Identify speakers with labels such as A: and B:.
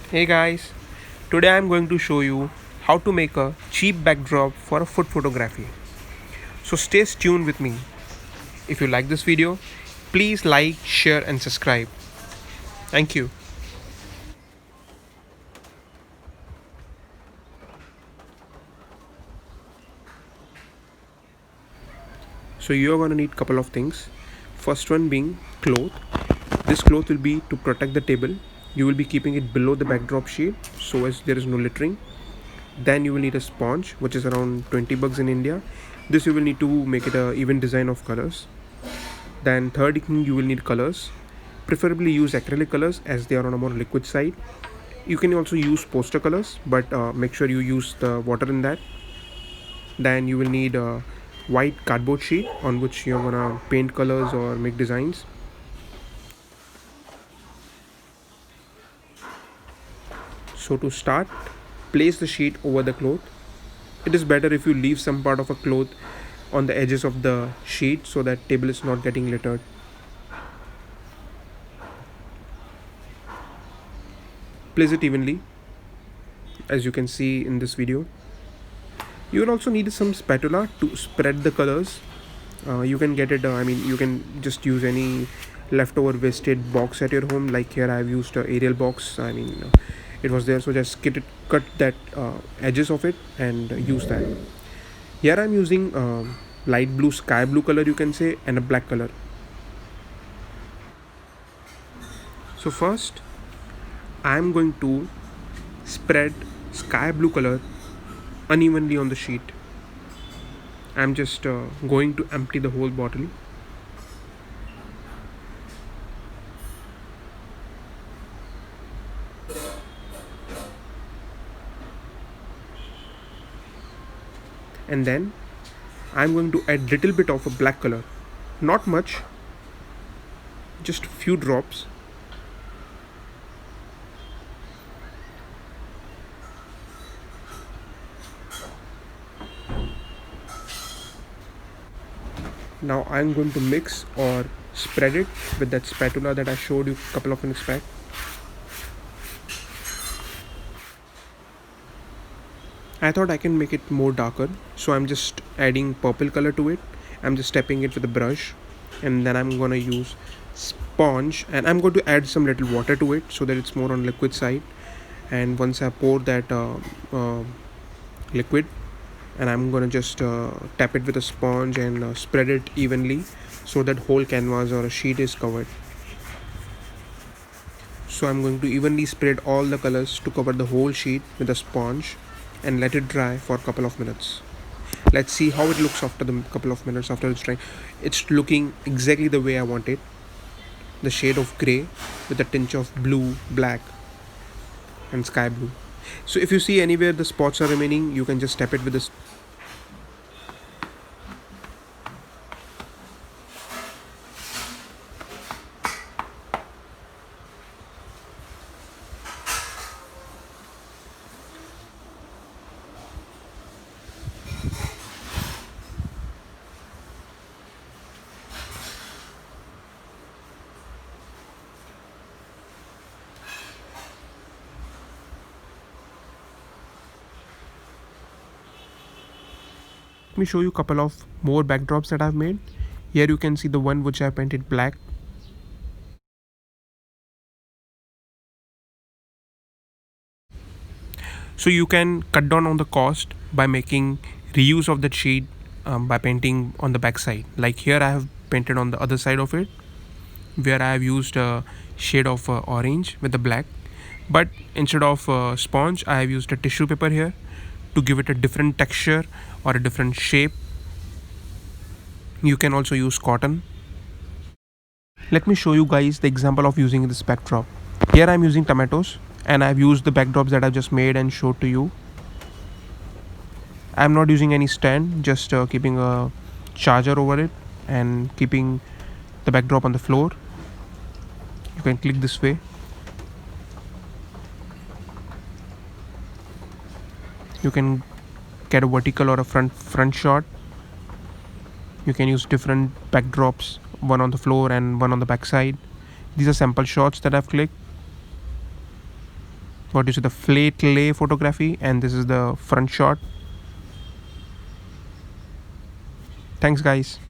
A: Hey guys, today I'm going to show you how to make a cheap backdrop for a food photography. So stay tuned with me. If you like this video, please like, share and subscribe. Thank you. So you're going to need couple of things. First one being cloth. This cloth will be to protect the table. You will be keeping it below the backdrop sheet so as there is no littering. Then you will need a sponge, which is around 20 bucks in India. This you will need to make it a even design of colors. Then third thing, you will need colors. Preferably use acrylic colors as they are on a more liquid side. You can also use poster colors, but make sure you use the water in that. Then you will need a white cardboard sheet on which you're gonna paint colors or make designs. So to start, place the sheet over the cloth. It is better if you leave some part of a cloth on the edges of the sheet so that table is not getting littered. Place it evenly as you can see in this video. You will also need some spatula to spread the colors. You can get it, you can just use any leftover wasted box at your home. Like here I have used a Arial box. It was there, so just cut that edges of it and use that. Here I'm using light blue, sky blue color you can say, and a black color. So first I'm going to spread sky blue color unevenly on the sheet. I'm just going to empty the whole bottle. And then I'm going to add little bit of a black color, not much, just few drops. Now I'm going to mix or spread it with that spatula that I showed you a couple of minutes back. I thought I can make it more darker, so I'm just adding purple color to it. I'm just stepping it with a brush, and then I'm gonna use sponge, and I'm going to add some little water to it so that it's more on liquid side. And once I pour that liquid, and I'm gonna just tap it with a sponge and spread it evenly so that whole canvas or a sheet is covered. So I'm going to evenly spread all the colors to cover the whole sheet with a sponge and let it dry for a couple of minutes. Let's see how it looks after the couple of minutes after it's drying. It's looking exactly the way I want it. The shade of grey with a tinge of blue, black and sky blue. So if you see anywhere the spots are remaining, you can just tap it with this. Let me show you a couple of more backdrops that I've made. Here you can see the one which I painted black. So you can cut down on the cost by making reuse of that sheet by painting on the back side. Like here I have painted on the other side of it, where I have used a shade of orange with the black, but instead of sponge I have used a tissue paper here to give it a different texture or a different shape. You can also use cotton. Let me show you guys the example of using this backdrop. Here I'm using tomatoes, and I've used the backdrops that I've just made and showed to you. I'm not using any stand, just keeping a charger over it and keeping the backdrop on the floor. You can click this way. You can get a vertical or a front shot. You can use different backdrops, one on the floor and one on the back side. These are sample shots that I've clicked. what you see, the flat lay photography, and this is the front shot. Thanks guys.